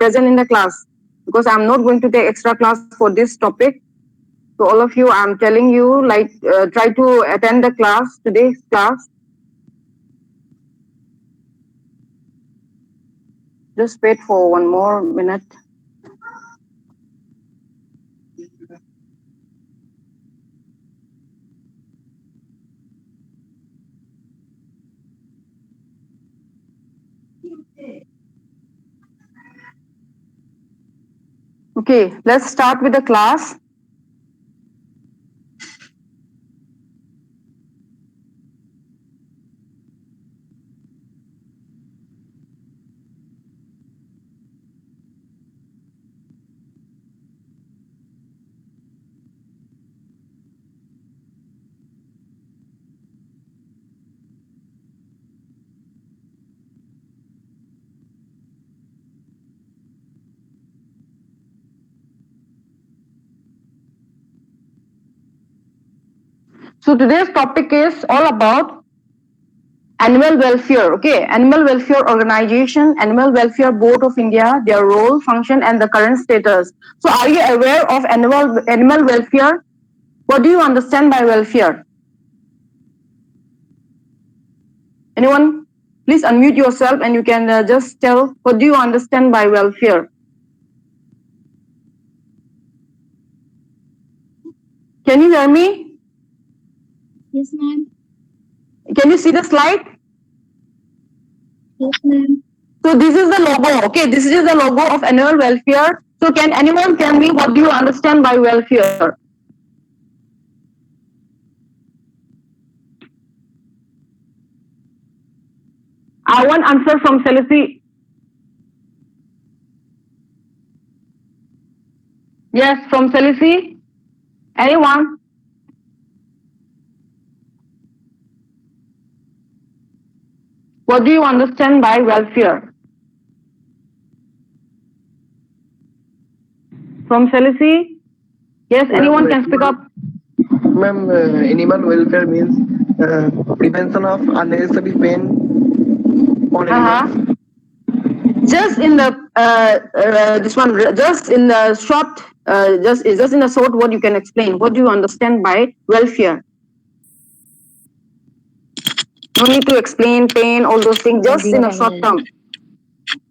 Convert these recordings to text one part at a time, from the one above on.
present in the class, because I'm not going to take extra class for this topic. So all of you, I'm telling you, like, try to attend the class, today's class. Just wait for one more minute. Okay, let's start with the class. So today's topic is all about animal welfare. Okay, Animal Welfare Organization, Animal Welfare Board of India, their role, function, and the current status. So are you aware of animal welfare? What do you understand by welfare? Anyone? Please unmute yourself and you can just tell what do you understand by welfare. Can you hear me? Yes, ma'am. Can you see the slide? Yes, ma'am. So this is the logo. Okay, this is the logo of animal welfare. So can anyone tell me what do you understand by welfare? I want answer from Celici. Yes, from Celici. Anyone? What do you understand by welfare? From Celici? Yes, anyone can speak up. Ma'am, animal welfare means prevention of unnecessary pain on animals. Just in the this one, just in the short, just in a short, what you can explain? What do you understand by welfare? No need to explain pain, all those things. Just in a short term.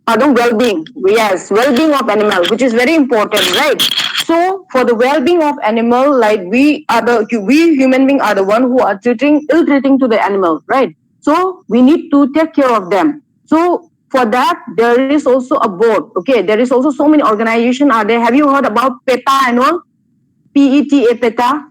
Pardon, well-being. Yes, well-being of animal, which is very important, right? So for the well-being of animal, like we human beings are the one who are ill-treating to the animal, right? So we need to take care of them. So for that, there is also a board. Okay, there is also so many organizations are there. Have you heard about PETA and all? PETA, PETA.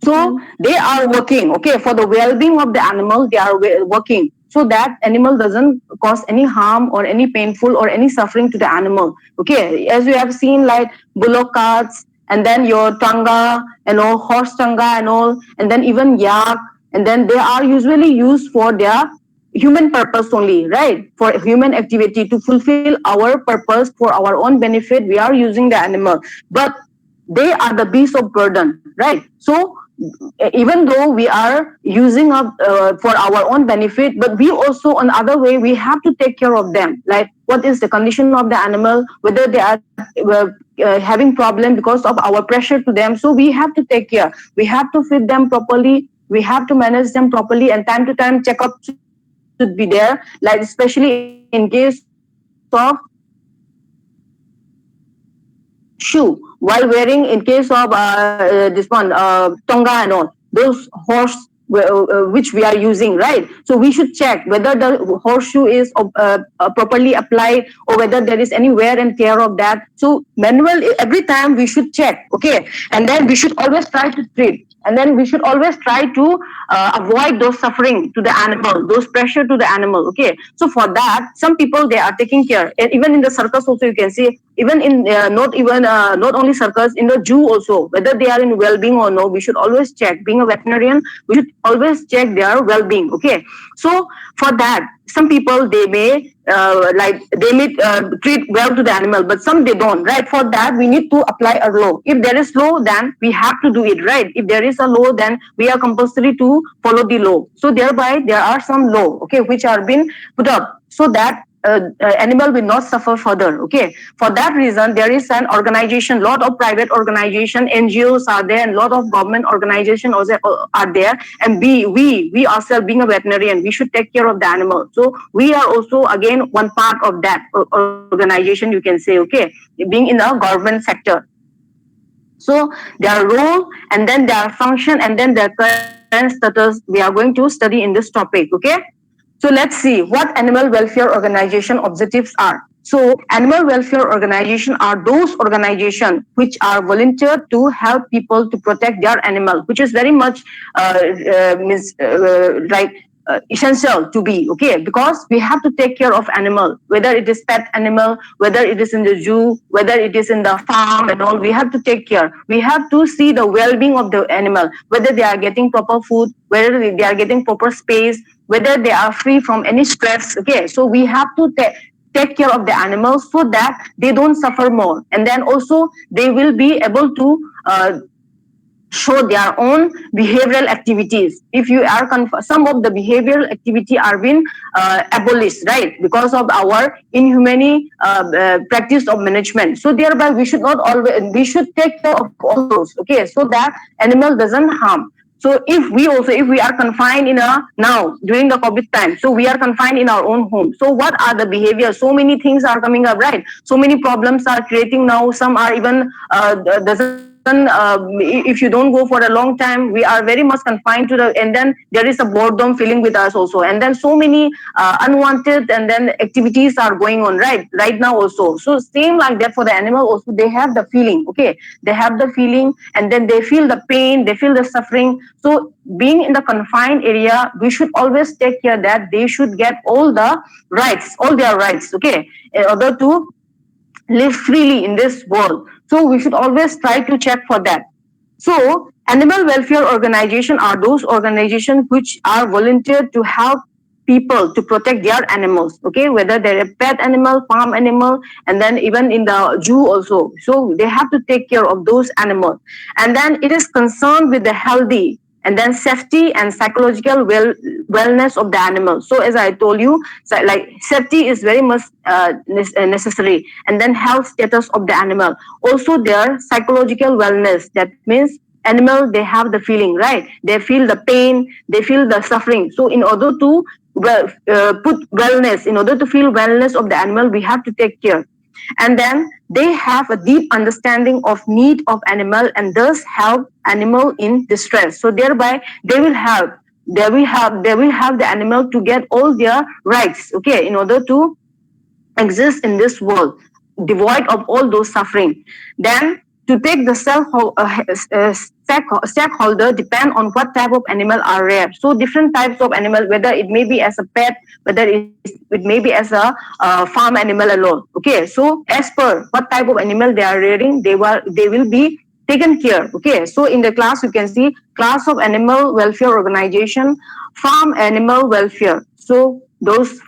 So they are working, okay, for the well-being of the animal. They are working so that animal doesn't cause any harm or any painful or any suffering to the animal. Okay, as you have seen, like bullock carts, and then your tanga and all, horse tanga and all, and then even yak, and then they are usually used for their human purpose only, right? For human activity, to fulfill our purpose, for our own benefit, we are using the animal. But they are the beasts of burden, right? So even though we are using up for our own benefit, but we also, on other way, we have to take care of them. Like, what is the condition of the animal, whether they are having problem because of our pressure to them. So we have to take care. We have to feed them properly. We have to manage them properly, and time to time checkup should be there. Like, especially in case of shoe, while wearing, in case of this one, tonga and all, those horse which we are using, right? So we should check whether the horseshoe is properly applied, or whether there is any wear and tear of that. So manual, every time we should check, okay? And then we should always try to treat, and then we should always try to avoid those suffering to the animal, those pressure to the animal, okay? So for that, some people, they are taking care. And even in the circus also, you can see, even in not only circus, in the zoo also, whether they are in well-being or no, we should always check. Being a veterinarian, we should always check their well-being, okay? So for that, some people, they may treat well to the animal, but some they don't, right? For that, we need to apply a law. If there is law, then we have to do it, right? If there is a law, then we are compulsory to follow the law. So thereby, there are some law, okay, which are being put up, so that animal will not suffer further. Okay, for that reason, there is an organization, lot of private organization, NGOs are there, and lot of government organization also are there. And we ourselves, being a veterinarian, we should take care of the animal. So we are also again one part of that organization, you can say. Okay, being in the government sector. So their role, and then their function, and then their current status, we are going to study in this topic. Okay. So let's see what animal welfare organization objectives are. So animal welfare organization are those organizations which are volunteered to help people to protect their animal, which is very much like essential to be. Okay, because we have to take care of animal, whether it is pet animal, whether it is in the zoo, whether it is in the farm and all. We have to take care. We have to see the well-being of the animal, whether they are getting proper food, whether they are getting proper space, whether they are free from any stress. Okay, so we have to take care of the animals so that they don't suffer more, and then also they will be able to show their own behavioral activities. If you are some of the behavioral activity are being abolished, right, because of our inhumane practice of management. So thereby we should not always, we should take care of all those. Okay, so that animal doesn't harm. So if we are confined in a, now during the COVID time, so we are confined in our own home. So what are the behaviors? So many things are coming up, right? So many problems are creating now. Some are even doesn't. If you don't go for a long time, we are very much confined to the, and then there is a boredom feeling with us also, and then so many unwanted and then activities are going on right now also. So same like that for the animal also, they have the feeling. Okay, they have the feeling, and then they feel the pain, they feel the suffering. So being in the confined area, we should always take care that they should get all the rights, all their rights. Okay, in order to live freely in this world. So we should always try to check for that. So animal welfare organization are those organizations which are volunteered to help people to protect their animals. Okay, whether they're a pet animal, farm animal, and then even in the zoo also. So they have to take care of those animals. And then it is concerned with the healthy and then safety and psychological wellness of the animal. So as I told you, so like safety is very much necessary, and then health status of the animal, also their psychological wellness. That means animal, they have the feeling, right? They feel the pain, they feel the suffering. So in order to put wellness, in order to feel wellness of the animal, we have to take care. And then they have a deep understanding of need of animal, and thus help animal in distress. So thereby they will help, they will have the animal to get all their rights. Okay, in order to exist in this world devoid of all those suffering. Then to take the stakeholder depend on what type of animal are rare. So different types of animal, whether it may be as a pet, whether it may be as a farm animal alone. Okay, so as per what type of animal they are rearing, they will be taken care. Okay, so in the class you can see class of animal welfare organization, farm animal welfare. So those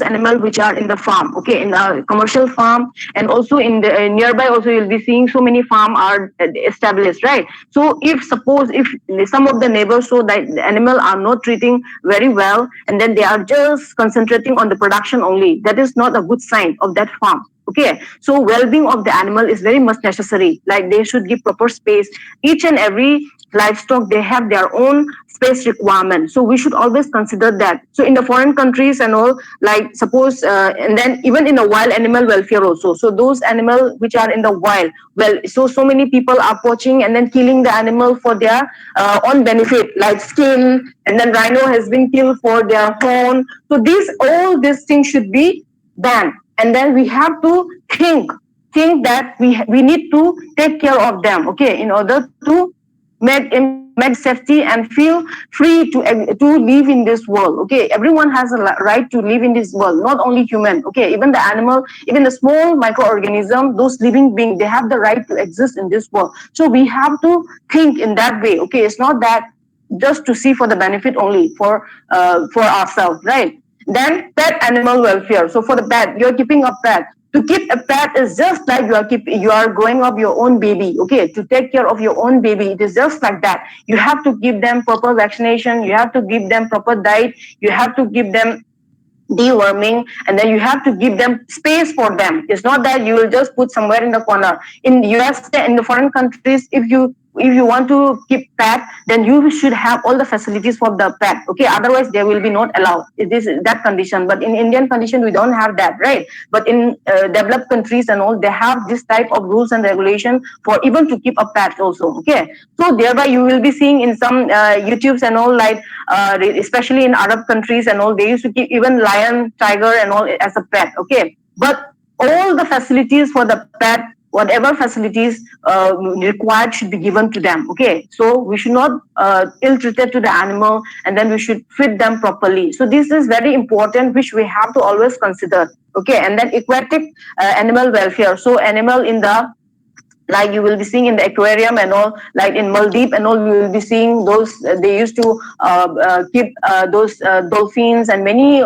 animals which are in the farm, okay, in a commercial farm, and also in the nearby also you'll be seeing so many farm are established, right? So if suppose if some of the neighbors so that the animal are not treating very well, and then they are just concentrating on the production only, that is not a good sign of that farm. Okay, so well-being of the animal is very much necessary. Like they should give proper space. Each and every livestock, they have their own space requirement. So we should always consider that. So in the foreign countries and all, like suppose, and then even in the wild animal welfare also. So those animals which are in the wild, well, so many people are poaching and then killing the animal for their own benefit, like skin, and then rhino has been killed for their horn. So all these things should be banned. And then we have to think that we need to take care of them, okay, in order to make safety and feel free to live in this world. Okay, everyone has a right to live in this world, not only human. Okay, even the animal, even the small microorganism, those living beings, they have the right to exist in this world. So we have to think in that way. Okay, it's not that just to see for the benefit only for ourselves, right? Then pet animal welfare. So for the pet, you're keeping a pet. To keep a pet is just like you are growing up your own baby. Okay, to take care of your own baby, it is just like that. You have to give them proper vaccination. You have to give them proper diet. You have to give them deworming, and then you have to give them space for them. It's not that you will just put somewhere in the corner. In USA, in the foreign countries, if you want to keep pet, then you should have all the facilities for the pet. Okay, otherwise they will be not allowed. It is that condition. But in Indian condition, we don't have that, right? But in developed countries and all, they have this type of rules and regulation for even to keep a pet also. Okay, so thereby you will be seeing in some YouTubes and all, like especially in Arab countries and all, they used to keep even lion, tiger and all as a pet. Okay, but all the facilities for the pet, whatever facilities required, should be given to them. Okay, so we should not ill-treated to the animal, and then we should treat them properly. So this is very important, which we have to always consider. Okay, and then aquatic animal welfare. So animal in the, like you will be seeing in the aquarium and all, like in Maldives and all, you will be seeing those. They used to keep those dolphins and many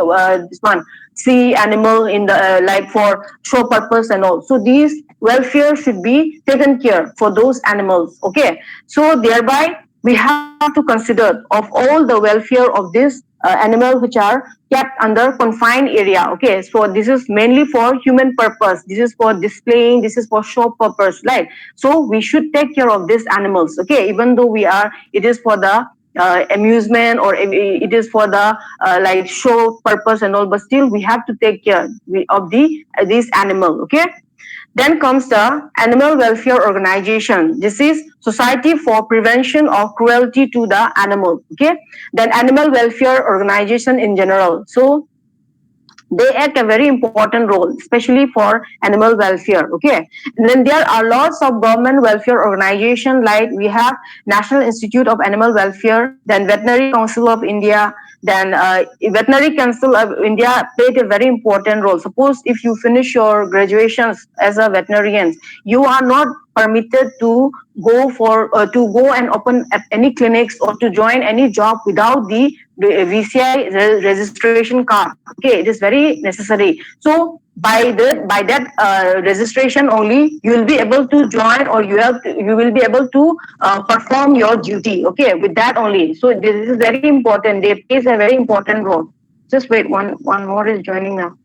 this one sea animal in the like for show purpose and all. So these welfare should be taken care for those animals. Okay, so thereby we have to consider of all the welfare of this animal which are kept under confined area. Okay, so this is mainly for human purpose. This is for displaying. This is for show purpose, right? So we should take care of these animals. Okay, even though it is for the amusement, or it is for the like show purpose and all, but still we have to take care of this animal. Okay, then comes the Animal Welfare Organization. This is Society for Prevention of Cruelty to the Animal. Okay, then Animal Welfare Organization in general. So they act a very important role, especially for animal welfare. Okay, and then there are lots of government welfare organizations, like we have National Institute of Animal Welfare, then Veterinary Council of India. Then Veterinary Council of India played a very important role. Suppose if you finish your graduations as a veterinarian, you are not permitted to go and open at any clinics or to join any job without the VCI registration card. Okay, it is very necessary. So by that registration only, you will be able to join, or you will be able to perform your duty. Okay, with that only. So this is very important. They play a very important role. Just wait, one more is joining now.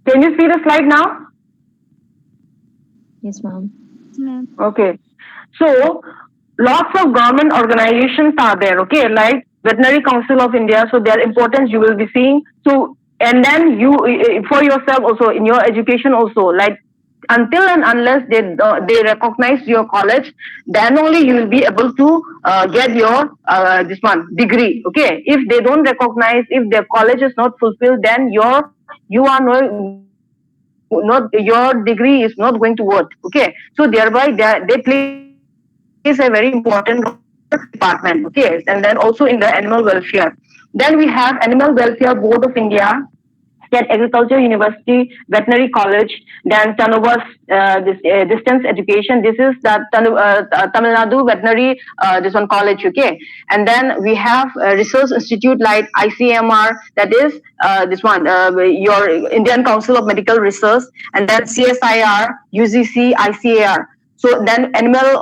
Can you see the slide now? Yes, ma'am. Ma'am. Okay. So lots of government organizations are there. Okay, like Veterinary Council of India. So their importance you will be seeing. So, and then you for yourself also in your education also, like until and unless they recognize your college, then only you will be able to get your this one degree. Okay, if they don't recognize, if their college is not fulfilled, then you are not your degree is not going to work. Okay, so thereby they plays a very important role department. Okay, and then also in the animal welfare. Then we have Animal Welfare Board of India, State Agriculture University, Veterinary College, then Tanovas distance education. This is the Tamil Nadu Veterinary this one college. Okay, and then we have research institute like ICMR, that is this one your Indian Council of Medical Research, and then CSIR, UGC, ICAR. So then Animal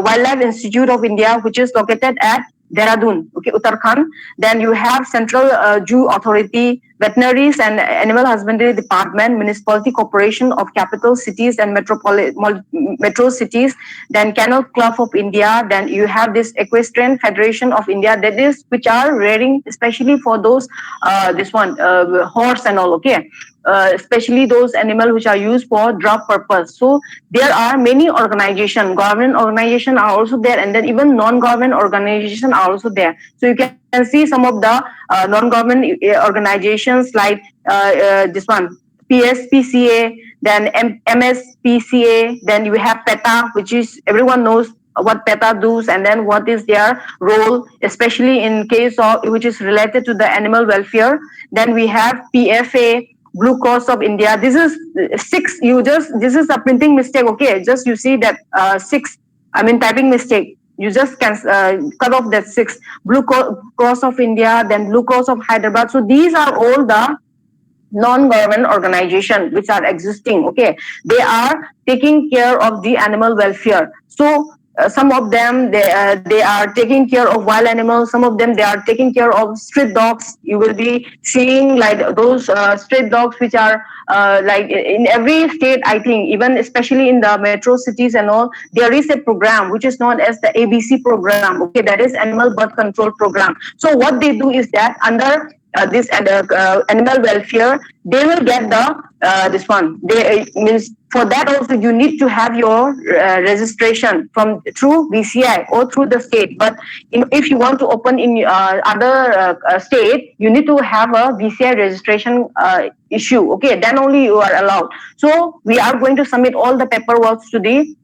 Wildlife Institute of India, which is located at Dehradun, okay, Uttarakhand. Then you have Central Zoo Authority, Veterinaries and Animal Husbandry Department, Municipality Corporation of Capital Cities and Metro Cities, then Kennel Club of India. Then you have this Equestrian Federation of India, that is which are rearing especially for those this one horse and all. Okay, especially those animals which are used for drug purpose. So there are many organizations, government organizations are also there, and then even non-government organizations are also there. So you can see some of the non-government organizations like this one, PSPCA, then MSPCA, then you have PETA, which is everyone knows what PETA does, and then what is their role, especially in case of which is related to the animal welfare. Then we have PFA, Blue Cross of India. This is 6. This is a printing mistake. Okay, just you see that 6. I mean typing mistake. You just can cut off that 6. Blue Cross of India, then Blue Cross of Hyderabad. So these are all the non-government organization which are existing. Okay, they are taking care of the animal welfare. So some of them they are taking care of wild animals, some of them they are taking care of street dogs. You will be seeing like those street dogs which are like in every state, I think, even especially in the metro cities and all, there is a program which is known as the ABC program. Okay, that is animal birth control program. So what they do is that under this animal welfare, they will get the this one. They means for that also you need to have your registration from through VCI or through the state. But if you want to open in other state, you need to have a VCI registration issue. Okay, then only you are allowed. So we are going to submit all the paperwork to the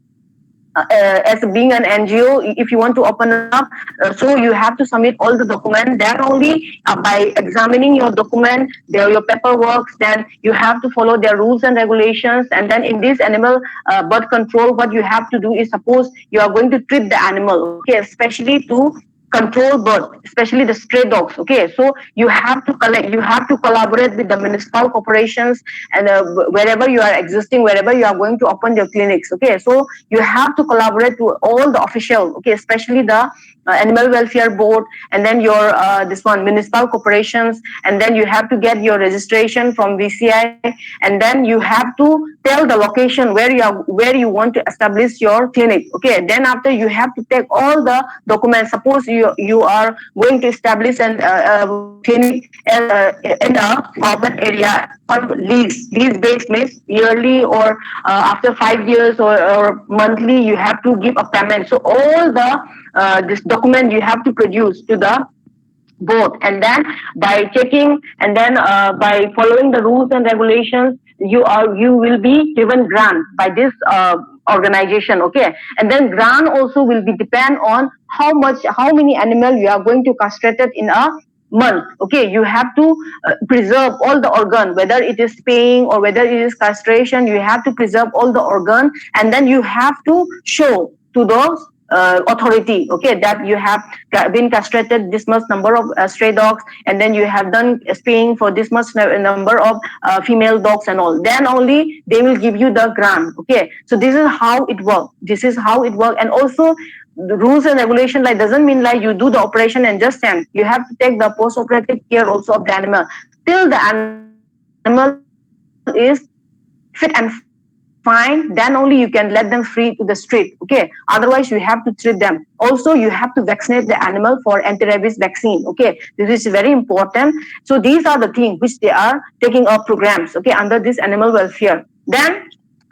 as being an NGO, if you want to open up, so you have to submit all the documents. Then only by examining your document, your paperwork, then you have to follow their rules and regulations. And then in this animal birth control, what you have to do is, suppose you are going to treat the animal, okay, especially to control birth, especially the stray dogs. Okay, so you have to collect, you have to collaborate with the municipal corporations and wherever you are existing, wherever you are going to open your clinics. Okay, so you have to collaborate with all the officials. Okay, especially the animal welfare board, and then your this one municipal corporations, and then you have to get your registration from VCI, and then you have to tell the location where you want to establish your clinic. Okay, then after you have to take all the documents. Suppose you are going to establish an clinic in a urban area on lease based, means yearly or after 5 years or monthly, you have to give a payment. So all the this document you have to produce to the board, and then by checking and then by following the rules and regulations, you will be given grant by this organization. Okay, and then grant also will be depend on how many animal you are going to castrate it in a month. Okay, you have to preserve all the organ, whether it is spaying or whether it is castration. You have to preserve all the organ, and then you have to show to those authority, okay, that you have been castrated this much number of stray dogs, and then you have done spaying for this much number of female dogs and all. Then only they will give you the grant. Okay, so this is how it works. And also the rules and regulation, like, doesn't mean like you do the operation and just stand. You have to take the post-operative care also of the animal till the animal is fit and fine. Then only you can let them free to the street. Okay, otherwise you have to treat them. Also you have to vaccinate the animal for anti-rabies vaccine. Okay, this is very important. So these are the things which they are taking up programs, okay, under this animal welfare. Then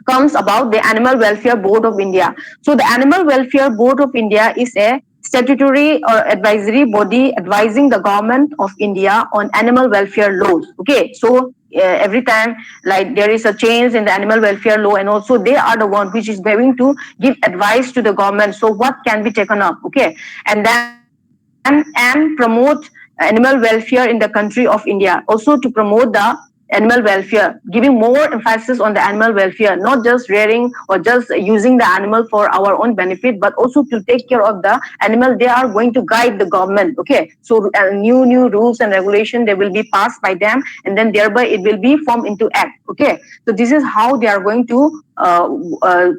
comes about the Animal Welfare Board of India. So the Animal Welfare Board of India is a statutory or advisory body advising the government of India on animal welfare laws. Okay, so every time like there is a change in the animal welfare law, and also they are the one which is going to give advice to the government. So what can be taken up? Okay, and then and promote animal welfare in the country of India. Also to promote the animal welfare, giving more emphasis on the animal welfare, not just rearing or just using the animal for our own benefit, but also to take care of the animal. They are going to guide the government. Okay, so new rules and regulation, they will be passed by them, and then thereby it will be formed into act. Okay, so this is how they are going to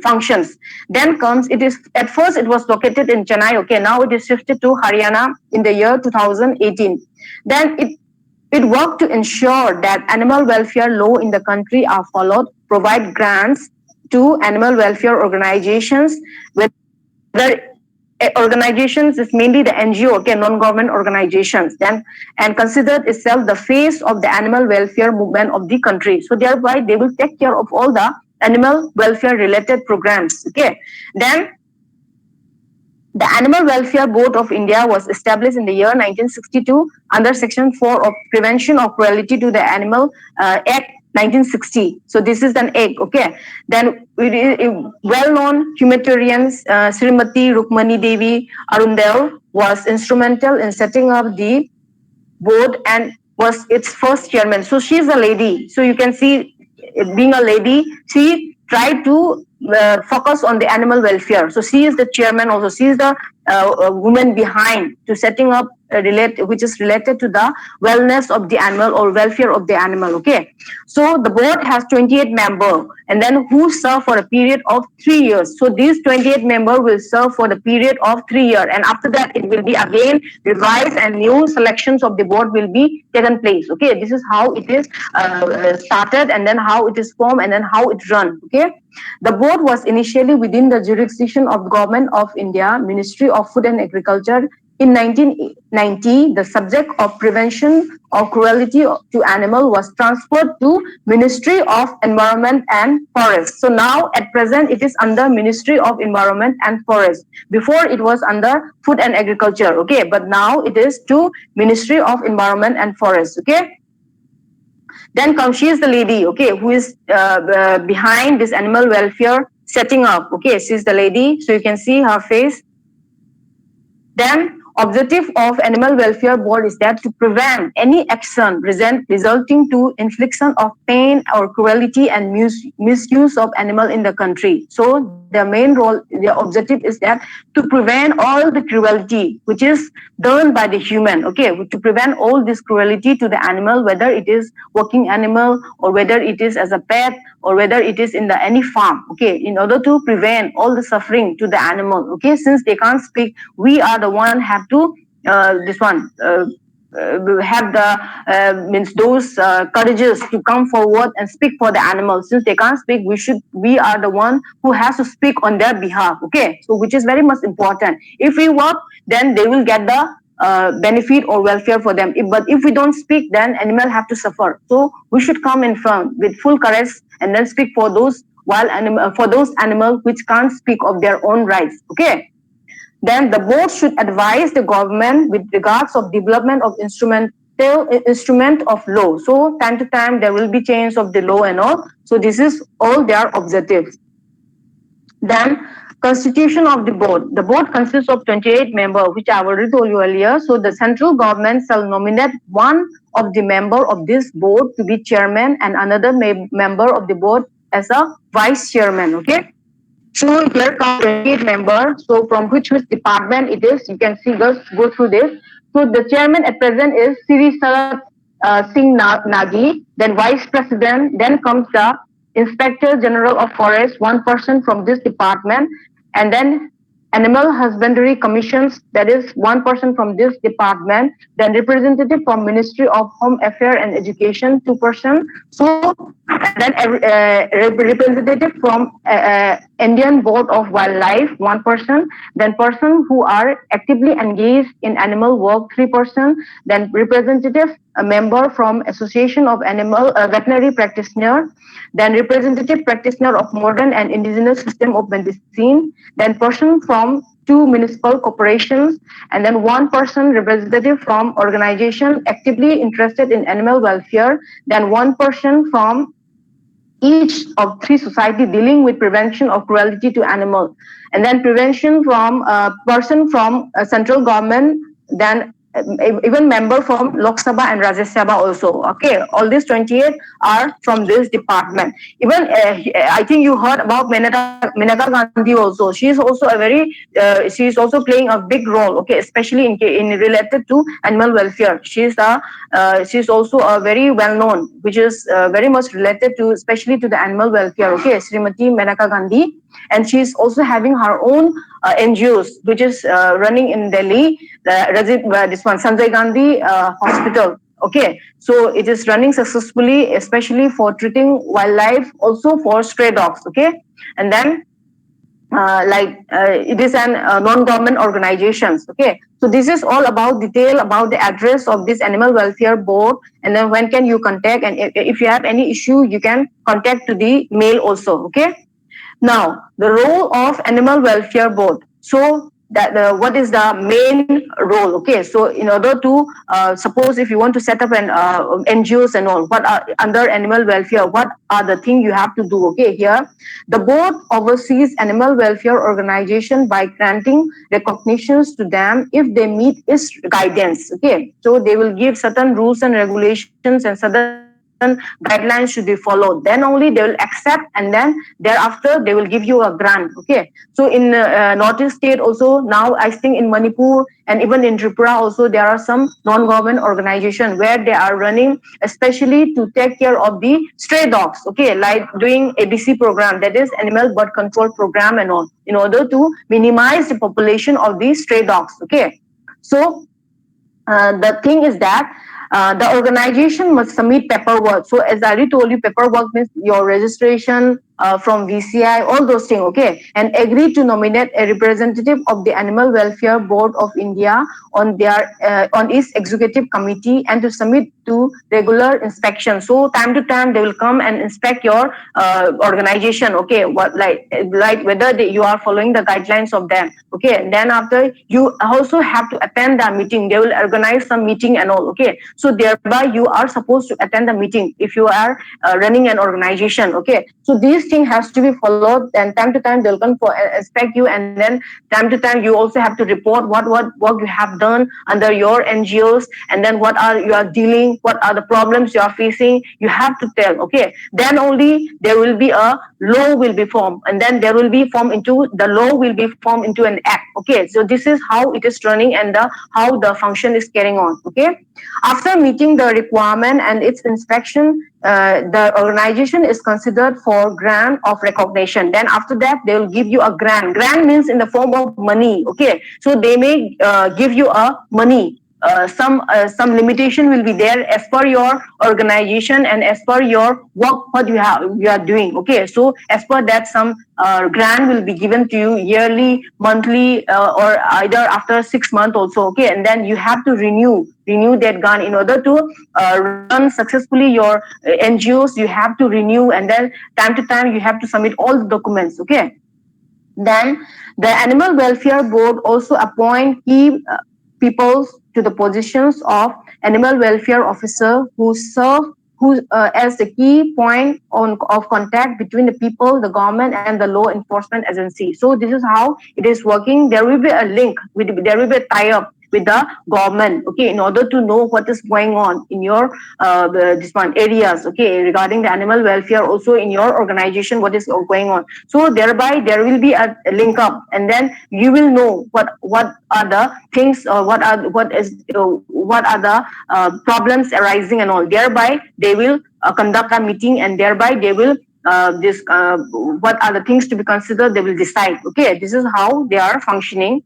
functions. Then comes, it is at first it was located in Chennai. Okay, now it is shifted to Haryana in the year 2018. Then it worked to ensure that animal welfare law in the country are followed, provide grants to animal welfare organizations, whether organizations is mainly the NGO, okay, non-government organizations, then, and considered itself the face of the animal welfare movement of the country. So thereby they will take care of all the animal welfare related programs. Okay, then the Animal Welfare Board of India was established in the year 1962 under Section 4 of Prevention of Cruelty to the Animal Act 1960. So this is an act. Okay. Then well-known humanitarian Srimati Rukmani Devi Arundel was instrumental in setting up the board and was its first chairman. So she's a lady. So you can see, being a lady, she tried to focus on the animal welfare. So she is the chairman also. She is the women behind to setting up which is related to the wellness of the animal or welfare of the animal. Okay, so the board has 28 members, and then who serve for a period of 3 years. So these 28 members will serve for the period of 3 years, and after that it will be again revised and new selections of the board will be taken place. Okay, this is how it is started, and then how it is formed, and then how it run. Okay, the board was initially within the jurisdiction of Government of India, Ministry of Food and Agriculture. In 1990, the subject of prevention of cruelty to animal was transferred to Ministry of Environment and Forest. So now at present it is under Ministry of Environment and Forest. Before it was under Food and Agriculture. Okay, but now it is to Ministry of Environment and Forest. Okay. Then comes, she is the lady, okay, who is behind this animal welfare setting up. Okay, she is the lady, so you can see her face. Then objective of animal welfare board is that to prevent any action resulting to infliction of pain or cruelty and misuse of animal in the country. So the main role, the objective is that to prevent all the cruelty which is done by the human. Okay, to prevent all this cruelty to the animal, whether it is working animal or whether it is as a pet or whether it is in the any farm. Okay, in order to prevent all the suffering to the animal. Okay, since they can't speak, we are the one have to have the means those courageous to come forward and speak for the animals. Since they can't speak, we are the one who has to speak on their behalf. Okay, so which is very much important. If we work, then they will get the benefit or welfare for them. But if we don't speak, then animal have to suffer. So we should come in front with full courage and then speak for those animals which can't speak of their own rights. Okay. Then the board should advise the government with regards of development of instrument of law. So time to time there will be change of the law and all. So this is all their objectives. Then constitution of the board. The board consists of 28 members, which I already told you earlier. So the central government shall nominate one of the member of this board to be chairman and another member of the board as a vice chairman. Okay. So here come 28 members. So from which department it is, you can see, just go through this. So the chairman at present is Sri Sarat Singh Nagi. Then vice president. Then comes the inspector general of forest, one person from this department. And then animal husbandry commissions, that is one person from this department. Then representative from Ministry of Home Affairs and Education, 2 persons. So then representative from Indian Board of Wildlife, 1 person. Then person who are actively engaged in animal work, 3 persons. Then representative, a member from Association of Animal Veterinary Practitioner. Then representative practitioner of modern and indigenous system of medicine. Then person from 2 municipal corporations, and then 1 person representative from organization actively interested in animal welfare. Then 1 person from each of 3 society dealing with prevention of cruelty to animal, and then prevention from person from central government, then even member from Lok Sabha and Rajya Sabha also. Okay, all these 28 are from this department. Even I think you heard about Maneka Gandhi also. She is also she is also playing a big role. Okay, especially in related to animal welfare. She is also a very well known, which is very much related to, especially to the animal welfare. Okay, Srimati Maneka Gandhi, and she is also having her own NGOs, which is running in Delhi. This one, Sanjay Gandhi Hospital. Okay, so it is running successfully, especially for treating wildlife, also for stray dogs. Okay, and then it is an non-government organizations. Okay, so this is all about detail about the address of this animal welfare board, and then when can you contact, and if you have any issue, you can contact to the mail also. Okay. Now, the role of animal welfare board. So that what is the main role? Okay, so in order to suppose if you want to set up an NGOs and all, what are under animal welfare, what are the things you have to do? Okay, here the board oversees animal welfare organization by granting recognitions to them if they meet its guidance. Okay, so they will give certain rules and regulations and certain guidelines should be followed. Then only they will accept, and then thereafter they will give you a grant. Okay, so in Northeast state also, now I think in Manipur and even in Tripura also, there are some non-government organization where they are running especially to take care of the stray dogs. Okay, like doing ABC program, that is animal birth control program and all, in order to minimize the population of these stray dogs. Okay, so the thing is that the organization must submit paperwork. So as I already told you, paperwork means your registration from VCI, all those things, okay, and agree to nominate a representative of the Animal Welfare Board of India on its executive committee, and to submit to regular inspection. So time to time they will come and inspect your organization. Okay, what like whether you are following the guidelines of them. Okay, and then after you also have to attend the meeting. They will organize some meeting and all. Okay, so thereby you are supposed to attend the meeting if you are running an organization. Okay, so these things has to be followed, and time to time they'll come for inspect you, and then time to time you also have to report what work you have done under your NGOs, and then what are you are dealing, what are the problems you are facing, you have to tell. Okay, then only there will be a law will be formed, and then there will be formed into the law will be formed into an act. Okay, so this is how it is running, and how the function is carrying on. Okay, after meeting the requirement and its inspection, the organization is considered for grant of recognition. Then after that, they will give you a grant. Grant means in the form of money. Okay, so they may give you a money. Some limitation will be there as per your organization and as per your work what you are doing. Okay, so as per that, some grant will be given to you yearly, monthly, or either after 6 months also. Okay, and then you have to renew that grant in order to run successfully your NGOs. You have to renew, and then time to time you have to submit all the documents. Okay, then the Animal Welfare Board also appoint key people to the positions of animal welfare officer, who serve as the key point of contact between the people, the government, and the law enforcement agency. So this is how it is working. There will be a link there will be a tie-up with the government. Okay, in order to know what is going on in your this one areas. Okay, regarding the animal welfare, also in your organization, what is going on. So thereby there will be a link up, and then you will know what are the things, or what are the problems arising and all. Thereby they will conduct a meeting, and thereby they will what are the things to be considered, they will decide. Okay, this is how they are functioning.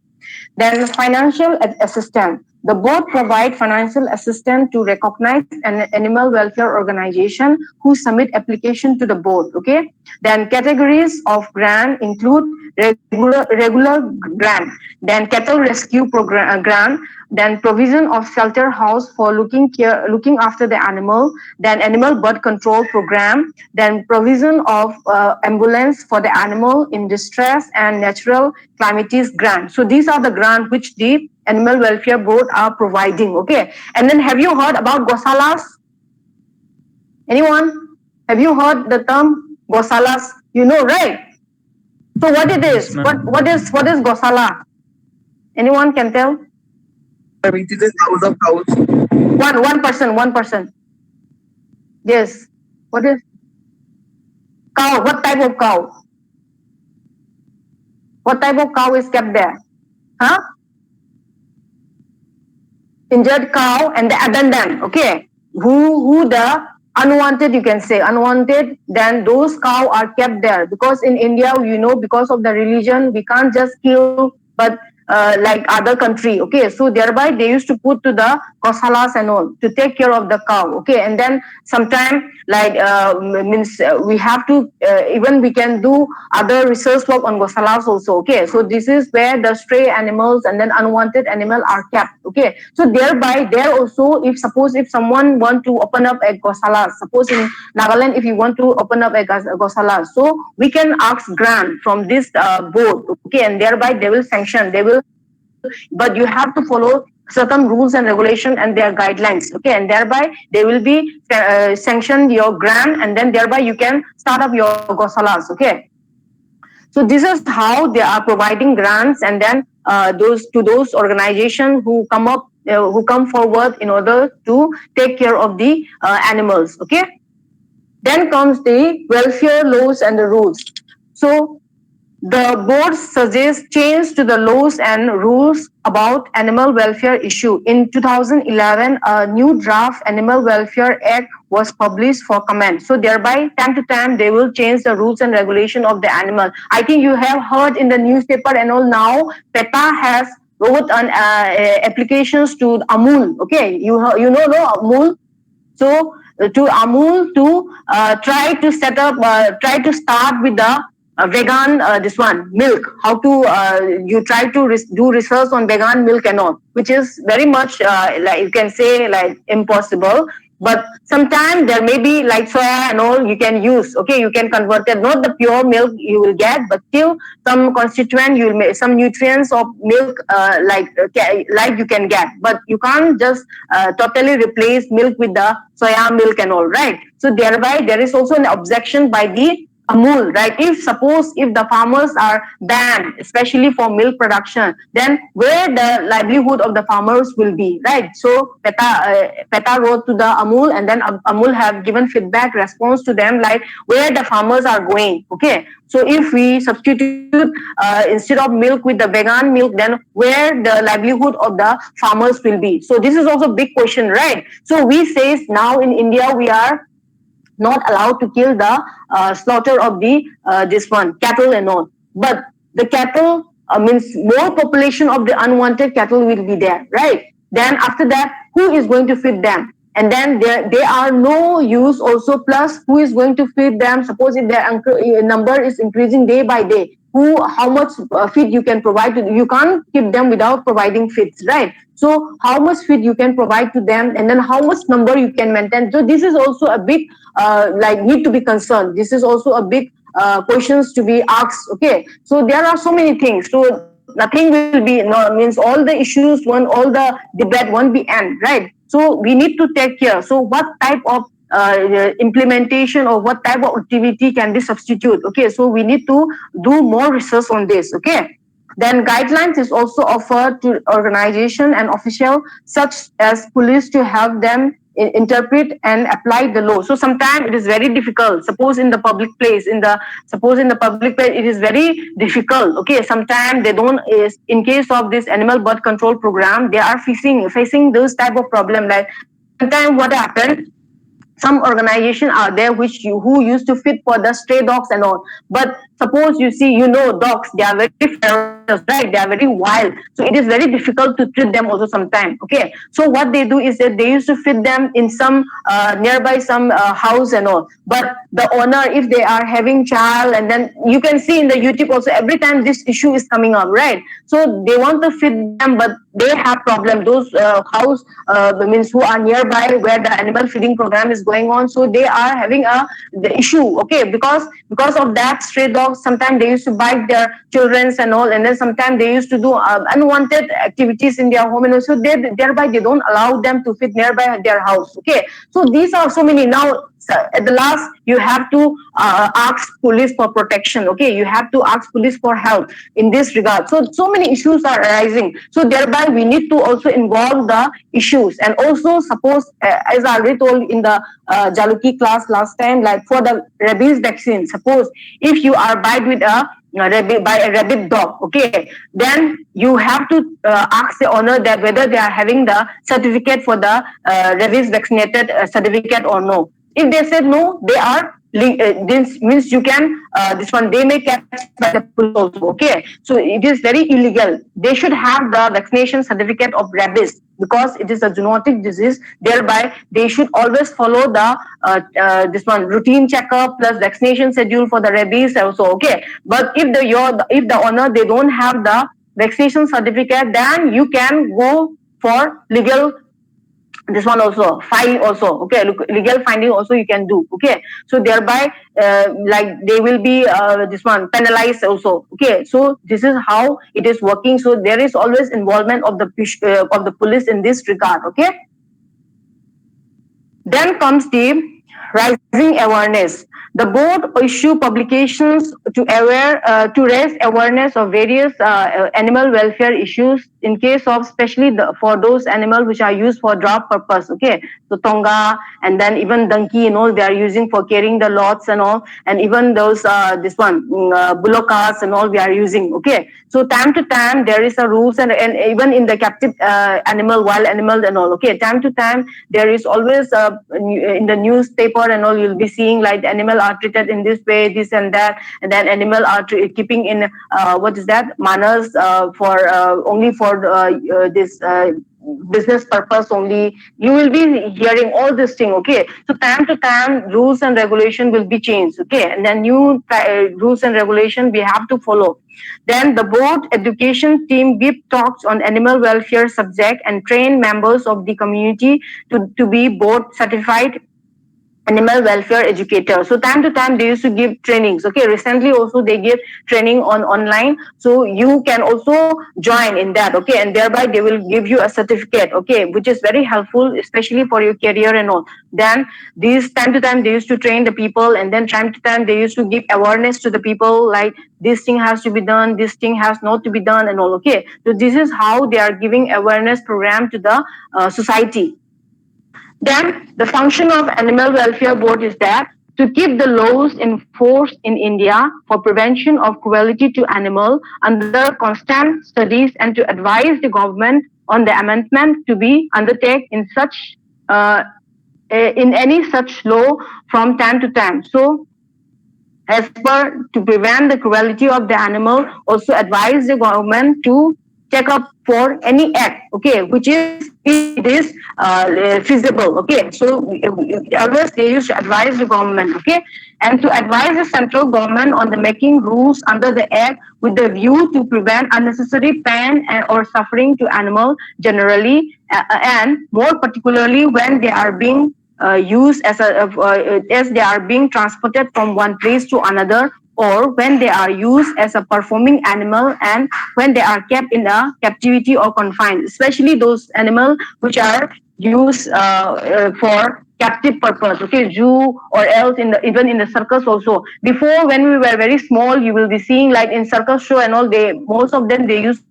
Then financial assistance. The board provide financial assistance to recognize an animal welfare organization who submit application to the board. Okay. Then categories of grant include regular grant, then cattle rescue program grant, then provision of shelter house for looking after the animal, then animal birth control program, then provision of ambulance for the animal in distress, and natural calamities grant. So these are the grants which the Animal Welfare Board are providing. Okay, and then have you heard about Gosalas? Anyone? Have you heard the term Gosalas? You know, right? So what it is? What is Gosala? Anyone can tell? It is a house of cows. One person. Yes. What is cow? What type of cow? What type of cow is kept there? Huh? Injured cow and the abandoned. Okay. Who the unwanted, you can say unwanted, then those cow are kept there, because in India, because of the religion, we can't just kill, but like other country. Okay, so thereby they used to put to the gosalas and all to take care of the cow. Okay, and then sometime like we have to even we can do other research work on gosalas also. Okay, so this is where the stray animals and then unwanted animal are kept. Okay, so thereby there also, if someone want to open up a gosala, suppose in Nagaland, if you want to open up a gosala, so we can ask grant from this board. Okay, and thereby they will sanction, but you have to follow certain rules and regulation and their guidelines. Okay, and thereby they will be sanction your grant, and then thereby you can start up your gosalas. Okay, so this is how they are providing grants, and then those organizations who come forward in order to take care of the animals. Okay, Then comes the welfare laws and the rules. So the board suggests change to the laws and rules about animal welfare issue. In 2011, a new draft Animal Welfare Act was published for comment. So thereby, time to time, they will change the rules and regulation of the animal. I think you have heard in the newspaper and all now, PETA has wrote on applications to Amul. Okay, you know no Amul. So to Amul to try to set up, try to start with the vegan this one milk. How to you try to do research on vegan milk and all, which is very much like you can say like impossible. But sometimes there may be like soya and all you can use. Okay, you can convert it, not the pure milk you will get, but still some constituent you will make some nutrients of milk like you can get. But you can't just totally replace milk with the soya milk and all, right? So thereby there is also an objection by the Amul, right? If suppose if the farmers are banned, especially for milk production, then where the livelihood of the farmers will be, right? So PETA wrote to the Amul, and then Amul have given feedback response to them like where the farmers are going. Okay, so if we substitute instead of milk with the vegan milk, then where the livelihood of the farmers will be. So this is also a big question, right? So we say now in India we are not allowed to kill the slaughter of the this one cattle and all. But the cattle means more population of the unwanted cattle will be there, right? Then after that, who is going to feed them? And then there are no use also. Plus, who is going to feed them? Suppose if their number is increasing day by day, how much feed you can provide to them? You can't keep them without providing feeds, right? So how much feed you can provide to them, and then how much number you can maintain. So this is also a big like need to be concerned. This is also a big questions to be asked. Okay, so there are so many things. So nothing will be no means all the issues one all the debate won't be end, right? So we need to take care. So what type of implementation or what type of activity can be substitute? Okay, so we need to do more research on this. Okay, then guidelines is also offered to organization and official such as police to help them interpret and apply the law. So sometimes it is very difficult. Suppose in the public place, it is very difficult. Okay, sometimes they don't. In case of this animal birth control program, they are facing those type of problem. Like sometimes what happened, some organization are there who used to fit for the stray dogs and all. But suppose you see, dogs, they are very ferocious, right? They are very wild. So it is very difficult to treat them also sometimes. Okay. So what they do is that they used to feed them in some nearby some house and all. But the owner, if they are having child, and then you can see in the YouTube also every time this issue is coming up, right? So they want to feed them, but they have problem. Those house means who are nearby where the animal feeding program is going on, so they are having the issue. Okay, because of that stray dogs, sometimes they used to bite their childrens and all, and then sometimes they used to do unwanted activities in their home, and so thereby they don't allow them to feed nearby their house. Okay, so these are so many now. So at the last, you have to ask police for protection. Okay, you have to ask police for help in this regard. So many issues are arising. So thereby, we need to also involve the issues. And also, suppose as I already told in the Jaluki class last time, like for the rabies vaccine, suppose if you are bite with by a rabid dog, okay, then you have to ask the owner that whether they are having the certificate for the rabies vaccinated certificate or no. If they said no, they are this means you can this one they may catch by the police also. Okay, so it is very illegal. They should have the vaccination certificate of rabies because it is a zoonotic disease. Thereby, they should always follow the this one routine checkup plus vaccination schedule for the rabies also. Okay, but if the owner they don't have the vaccination certificate, then you can go for legal this one also fine also. Okay, legal finding also you can do. Okay, so thereby like they will be this one penalized also. Okay, so this is how it is working. So there is always involvement of the police in this regard. Okay, then comes the rising awareness. The board issue publications to raise awareness of various animal welfare issues in case of especially for those animals which are used for draft purpose. Okay, so tonga and then even donkey, they are using for carrying the lots and all, and even those bullock carts and all we are using. Okay, so time to time there is a rules, and even in the captive wild animals and all. Okay, time to time there is always in the newspaper and all you'll be seeing like the animal are treated in this way, this and that, and then animal are keeping in what is that manners for only for this business purpose only. You will be hearing all this thing. Okay, so time to time rules and regulation will be changed. Okay, and then new rules and regulation we have to follow. Then the board education team give talks on animal welfare subject and train members of the community to be board certified animal welfare educator. So time to time they used to give trainings. Okay, recently also they give training on online, so you can also join in that. Okay, and thereby they will give you a certificate. Okay, which is very helpful, especially for your career and all. Then these time to time they used to train the people, and then time to time they used to give awareness to the people like this thing has to be done, this thing has not to be done and all. Okay, so this is how they are giving awareness program to the society. Then the function of Animal Welfare Board is that to keep the laws in force in India for prevention of cruelty to animal under constant studies and to advise the government on the amendment to be undertaken in any such law from time to time. So as per to prevent the cruelty of the animal, also advise the government to check up for any act, okay, which is feasible. Okay, so always they used to advise the government. Okay, and to advise the central government on the making rules under the act with the view to prevent unnecessary pain or suffering to animal generally, and more particularly when they are being used as they are being transported from one place to another, or when they are used as a performing animal, and when they are kept in a captivity or confined, especially those animals which are used for captive purpose. Okay, zoo or else even in the circus also. Before when we were very small, you will be seeing like in circus show and all. They most of them they use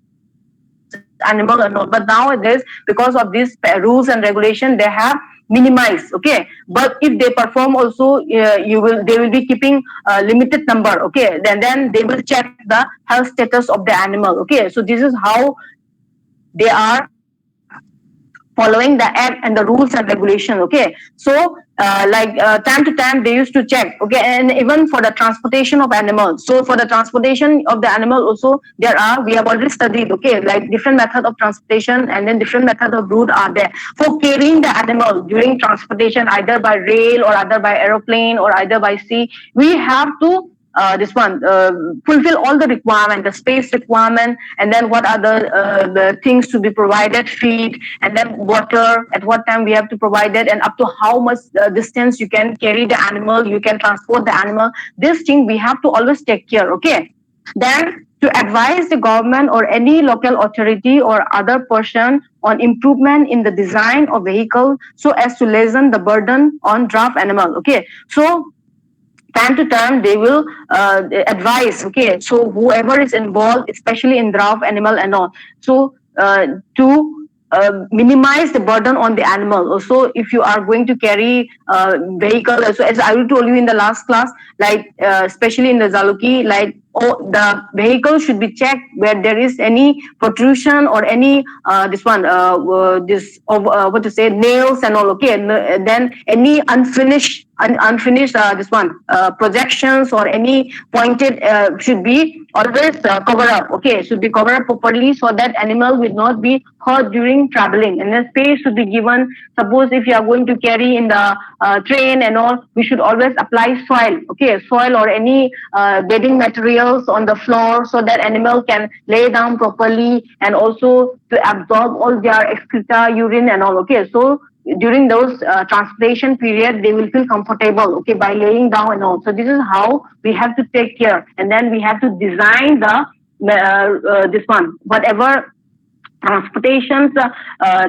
animal and all, but nowadays because of these rules and regulation they have minimized. Okay, but if they perform also they will be keeping a limited number. Okay, then they will check the health status of the animal. Okay, so this is how they are following the act and the rules and regulation. Okay, so time to time they used to check. Okay, and even for the transportation of animals, so for the transportation of the animal also there are, we have already studied. Okay, like different method of transportation and then different method of route are there for carrying the animal during transportation, either by rail or either by aeroplane or either by sea. We have to fulfill all the requirement, the space requirement, and then what are the things to be provided, feed, and then water, at what time we have to provide it, and up to how much distance you can carry the animal, you can transport the animal. This thing we have to always take care. Okay, then to advise the government or any local authority or other person on improvement in the design of vehicle so as to lessen the burden on draft animal. Okay, so time to time they will advise. Okay, so whoever is involved, especially in draft animal and all, so to minimize the burden on the animal. Also, if you are going to carry vehicle, so as I told you in the last class, like especially in the Zaluki, like the vehicle should be checked where there is any protrusion or any what to say, nails and all. Okay, and then any unfinished projections or any pointed should be always covered up. Okay, should be covered up properly so that animal will not be hurt during traveling, and the space should be given. Suppose if you are going to carry in the train and all, we should always apply soil. Okay, soil or any bedding materials on the floor so that animal can lay down properly, and also to absorb all their excreta, urine and all. Okay, so during those transportation period they will feel comfortable, okay, by laying down and all. So this is how we have to take care, and then we have to design the whatever transportations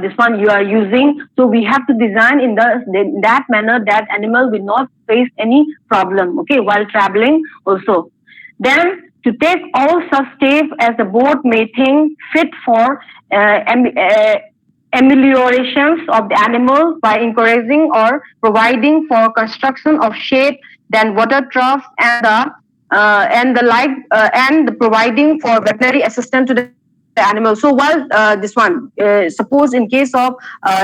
this one you are using, so we have to design in that manner that animal will not face any problem, okay, while traveling also. Then to take all such steps as the board may think fit for ameliorations of the animals by encouraging or providing for construction of shade, then water troughs and the like, and providing for veterinary assistance to the animal. So while this one, suppose in case of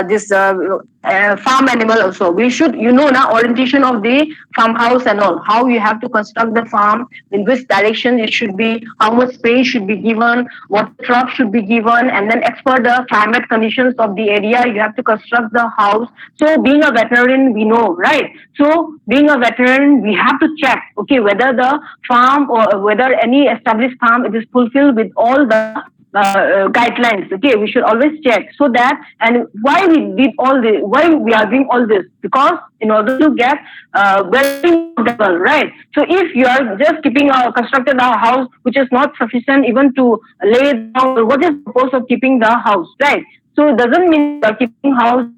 this farm animal also, we should, now orientation of the farmhouse and all, how you have to construct the farm, in which direction it should be, how much space should be given, what trough should be given, and then as per the climate conditions of the area, you have to construct the house. So being a veterinarian, we know, right? So being a veterinarian, we have to check, okay, whether the farm or whether any established farm it is fulfilled with all the guidelines. Okay, we should always check, so that, and why we did all this, why we are doing all this, because in order to get well level, right? So if you are just keeping constructed a house which is not sufficient even to lay down, what is the purpose of keeping the house, right? So it doesn't mean you are keeping house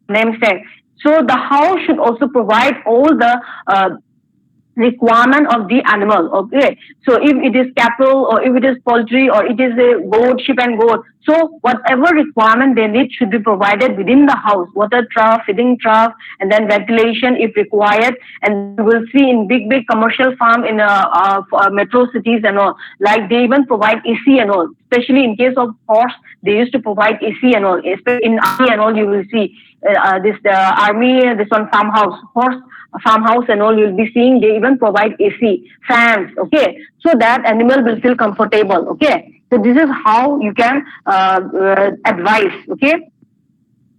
namesake. So the house should also provide all the requirement of the animal. Okay, so if it is cattle or if it is poultry or it is a goat, sheep and goat, so whatever requirement they need should be provided within the house: water trough, feeding trough, and then ventilation if required. And you will see in big commercial farm in metro cities and all, like they even provide AC and all. Especially in case of horse, they used to provide AC and all. Especially in army and all, you will see this army, this one farmhouse, horse farmhouse and all, you'll be seeing they even provide AC, fans, okay, so that animal will feel comfortable, okay. So this is how you can advise, okay.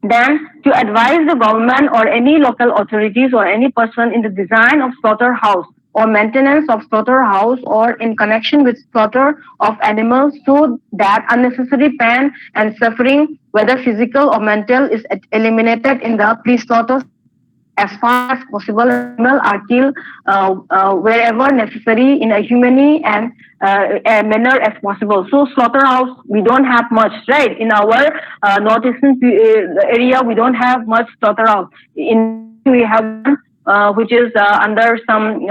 Then to advise the government or any local authorities or any person in the design of slaughterhouse or maintenance of slaughterhouse or in connection with slaughter of animals, so that unnecessary pain and suffering, whether physical or mental, is eliminated in the pre-slaughter. As far as possible, animals are killed wherever necessary in a humane and a manner as possible. So slaughterhouse, we don't have much, right? In our northeastern area, we don't have much slaughterhouse. In we have one, which is under some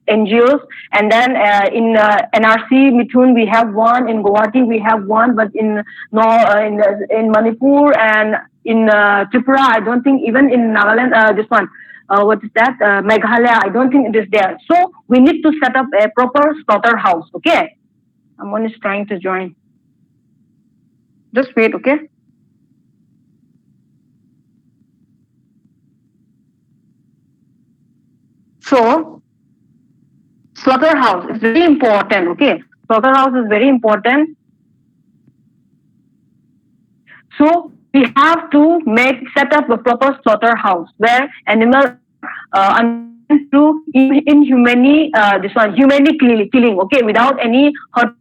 NGOs, and then in NRC Mithun we have one, in Guwahati we have one, but in Manipur and in Tripura, I don't think, even in Nagaland, this one, what is that? Meghalaya, I don't think it is there. So we need to set up a proper slaughterhouse, okay? Someone is trying to join. Just wait, okay? So, slaughterhouse is very important, okay? Slaughterhouse is very important. So, we have to set up a proper slaughterhouse where animals through inhumanely killing, okay, without any hurt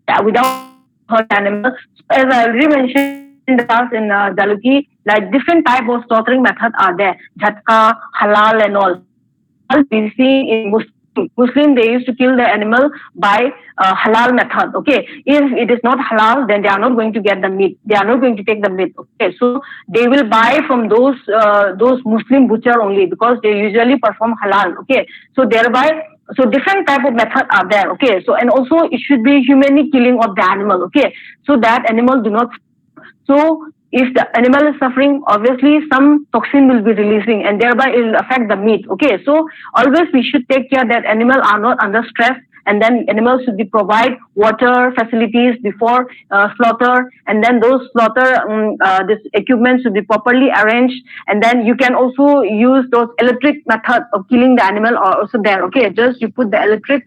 animals. As I already mentioned in the past in Daluki, like different type of slaughtering methods are there: jhatka, halal, and all. We see in Muslim, they used to kill the animal by halal method. Okay, if it is not halal, then they are not going to get the meat. They are not going to take the meat. Okay, so they will buy from those Muslim butcher only, because they usually perform halal. Okay, so thereby, so different type of method are there. Okay, so and also it should be humane killing of the animal. Okay, so that animal do not. So if the animal is suffering, obviously some toxin will be releasing, and thereby it will affect the meat. Okay, so always we should take care that animals are not under stress, and then animals should be provide water facilities before slaughter, and then those slaughter this equipment should be properly arranged, and then you can also use those electric methods of killing the animal are also there. Okay, just you put the electric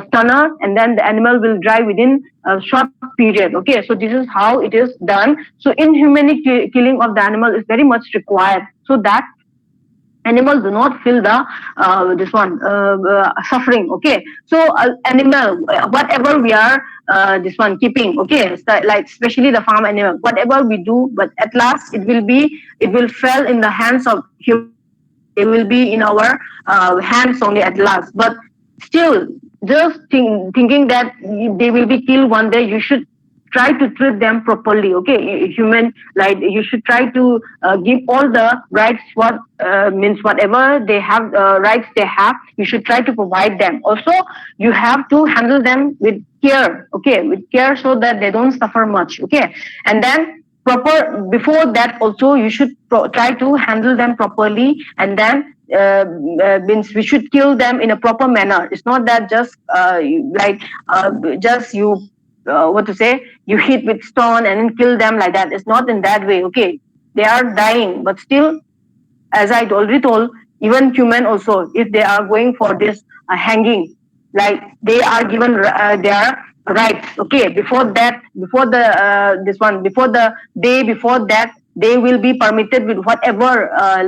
stunner, and then the animal will dry within a short period. Okay, so this is how it is done. So inhumane killing of the animal is very much required, so that animals do not feel the suffering. Okay, so animal, whatever we are this one keeping, okay, so like especially the farm animal, whatever we do, but at last it will fall in the hands of human. It will be in our hands only at last. But still, just thinking that they will be killed one day, you should try to treat them properly. Okay, human, like you should try to give all the rights, what means whatever they have, rights they have, you should try to provide them. Also, you have to handle them with care. Okay, with care, so that they don't suffer much. Okay, and then proper, before that also you should try to handle them properly, and then means we should kill them in a proper manner. It's not that just like just you what to say, you hit with stone and then kill them like that. It's not in that way. Okay, they are dying, but still, as I already told, even human also, if they are going for this hanging, like they are given their rights. Okay, before that, before the this one, before the day before that, they will be permitted with whatever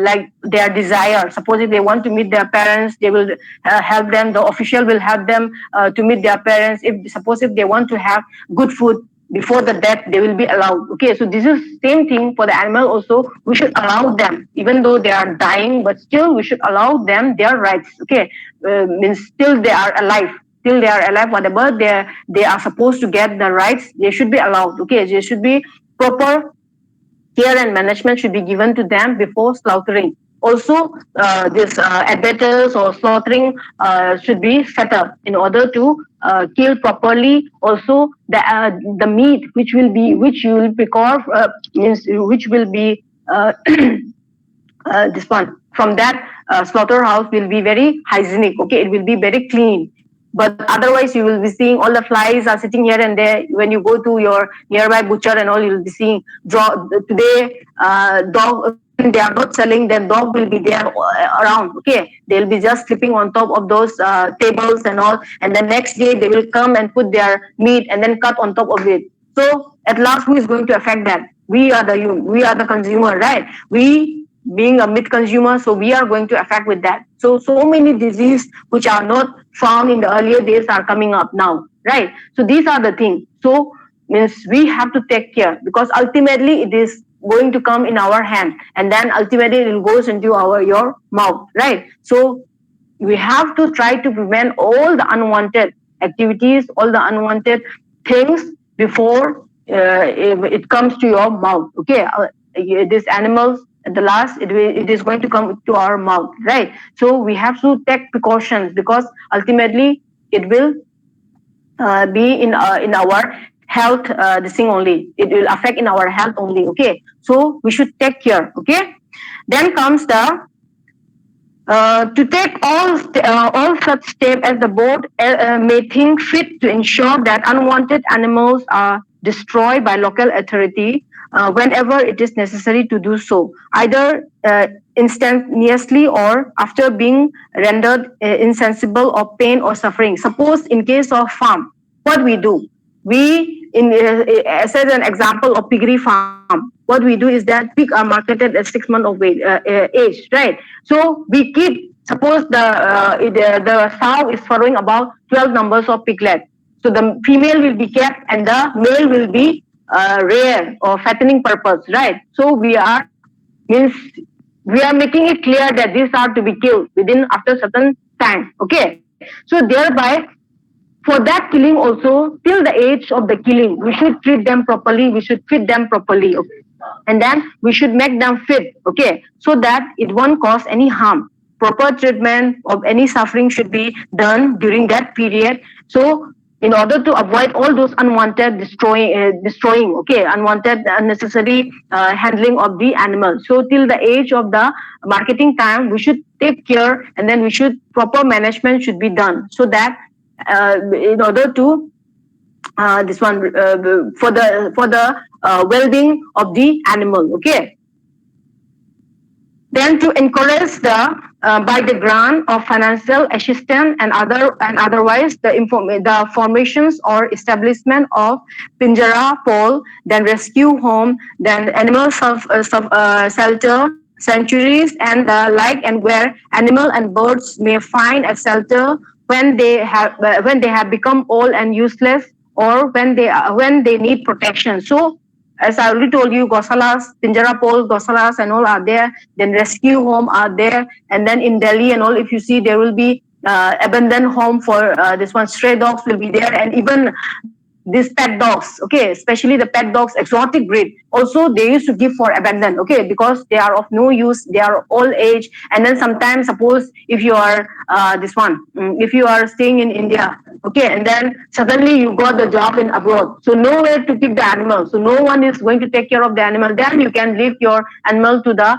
like their desire. Suppose if they want to meet their parents, they will help them. The official will help them to meet their parents. If suppose if they want to have good food, before the death they will be allowed. Okay, so this is same thing for the animal also. We should allow them, even though they are dying, but still we should allow them their rights. Okay, means still they are alive, till they are alive, whatever they are supposed to get the rights, they should be allowed. Okay, there should be proper care and management should be given to them before slaughtering. Also, this abatters or slaughtering should be set up in order to kill properly. Also, the meat which you will prepare means which will be this one from that slaughterhouse will be very hygienic. Okay, it will be very clean. But otherwise, you will be seeing all the flies are sitting here and there. When you go to your nearby butcher and all, you will be seeing today dog. When they are not selling, then dog will be there around. Okay, they'll be just sleeping on top of those tables and all. And the next day they will come and put their meat and then cut on top of it. So at last, who is going to affect that? We are the consumer, right? We being a meat consumer, so we are going to affect with that. So many diseases which are not found in the earlier days are coming up now, right? So these are the things. So means we have to take care, because ultimately it is going to come in our hand, and then ultimately it goes into your mouth, right? So we have to try to prevent all the unwanted activities, all the unwanted things before it comes to your mouth. Okay, these animals at the last it is going to come to our mouth, right? So we have to take precautions, because ultimately it will be in our health, this thing only, it will affect in our health only. Okay, so we should take care. Okay, then comes the to take all such steps as the board may think fit to ensure that unwanted animals are destroyed by local authority whenever it is necessary to do so, either instantaneously or after being rendered insensible of pain or suffering. Suppose in case of farm, what we do, we as an example of piggery farm, what we do is that pig are marketed at 6 months of age, right? So we keep, suppose the sow is following about 12 numbers of piglet, so the female will be kept and the male will be reared or fattening purpose, right? So we are making it clear that these are to be killed within after certain time. Okay, so thereby for that killing also, till the age of the killing, we should treat them properly, we should feed them properly, okay? And then we should make them fit, okay, so that it won't cause any harm. Proper treatment of any suffering should be done during that period. So in order to avoid all those unwanted destroying, okay, unwanted unnecessary handling of the animal. So till the age of the marketing time, we should take care, and then we should proper management should be done, so that in order to this one for the well-being of the animal. Okay, then to encourage the by the grant of financial assistance and otherwise the formations or establishment of pinjara pole, then rescue home, then animal shelter sanctuaries and the like, and where animal and birds may find a shelter when they have become old and useless, or when they need protection. So as I already told you, gosalas, pinjara pole gosalas and all are there, then rescue home are there, and then in Delhi and all, if you see, there will be abandoned home for this one, stray dogs will be there, and even these pet dogs, okay, especially the pet dogs, exotic breed, also they used to give for abandon, okay, because they are of no use, they are old age. And then sometimes, suppose if you are if you are staying in India, okay, and then suddenly you got the job in abroad, so nowhere to keep the animal, so no one is going to take care of the animal, then you can leave your animal to the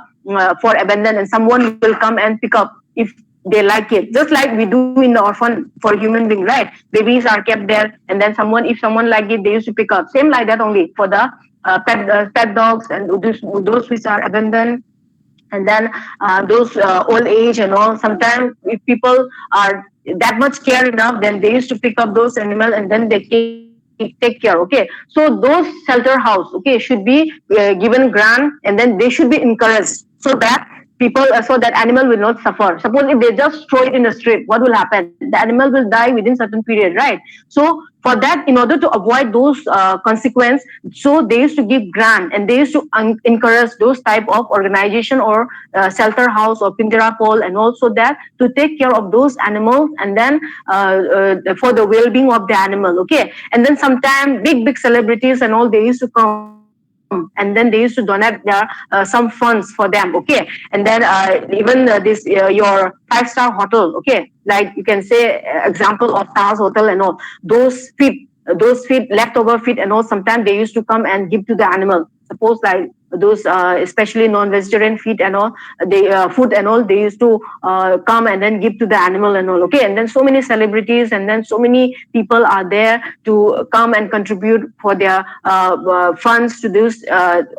for abandon, and someone will come and pick up if they like it, just like we do in the orphan for human being, right? Babies are kept there, and then someone, if someone like it, they used to pick up, same like that only for the pet dogs and those which are abandoned. And then those old age and all, sometimes if people are that much care enough, then they used to pick up those animals and then they take care, okay. So those shelter house, okay, should be given grant, and then they should be encouraged, so that people so that animal will not suffer. Suppose if they just throw it in the street, what will happen? The animal will die within certain period, right? So for that, in order to avoid those consequence, so they used to give grant, and they used to encourage those type of organization or shelter house or pinjara pole, and also that to take care of those animals, and then for the well-being of the animal, okay. And then sometimes big celebrities and all, they used to come, and then they used to donate their some funds for them, okay. And then even this your 5-star hotel, okay, like you can say example of Taj Hotel and all, those feed, leftover feed and all, sometimes they used to come and give to the animal. Suppose like those especially non-vegetarian feed and all, they food and all, they used to come and then give to the animal and all, okay. And then so many celebrities and then so many people are there to come and contribute for their funds to this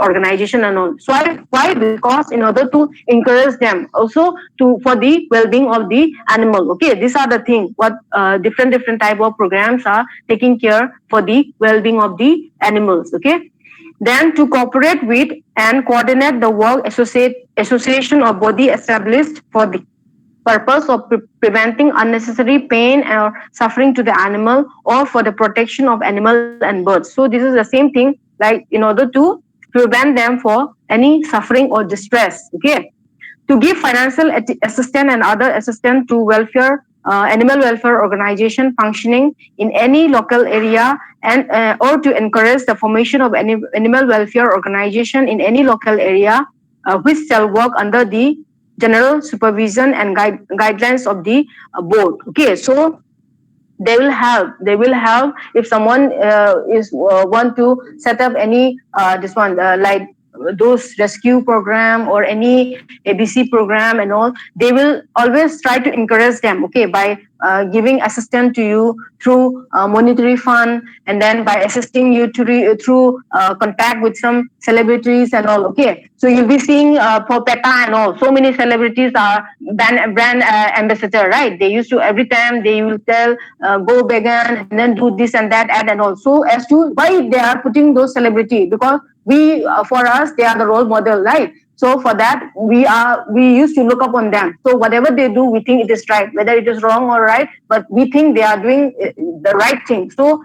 organization and all. So why? Because in order to encourage them also to for the well-being of the animal, okay. These are the things what different type of programs are taking care for the well-being of the animals, okay. Then to cooperate with and coordinate the work association or body established for the purpose of preventing unnecessary pain or suffering to the animal, or for the protection of animal and birds. So this is the same thing, like in order to prevent them for any suffering or distress, okay. To give financial assistance and other assistance to welfare animal welfare organization functioning in any local area, and or to encourage the formation of any animal welfare organization in any local area which shall work under the general supervision and guidelines of the board, okay. So they will have if someone is want to set up any this one like those rescue program or any ABC program and all, they will always try to encourage them, okay, by giving assistance to you through monetary fund, and then by assisting you through contact with some celebrities and all, okay. So you'll be seeing for PETA and all, so many celebrities are brand ambassador, right? They used to, every time they will tell go vegan and then do this and that ad and all. So as to why they are putting those celebrity, because we for us they are the role model, right? So for that we used to look up on them. So whatever they do, we think it is right, whether it is wrong or right, but we think they are doing the right thing. So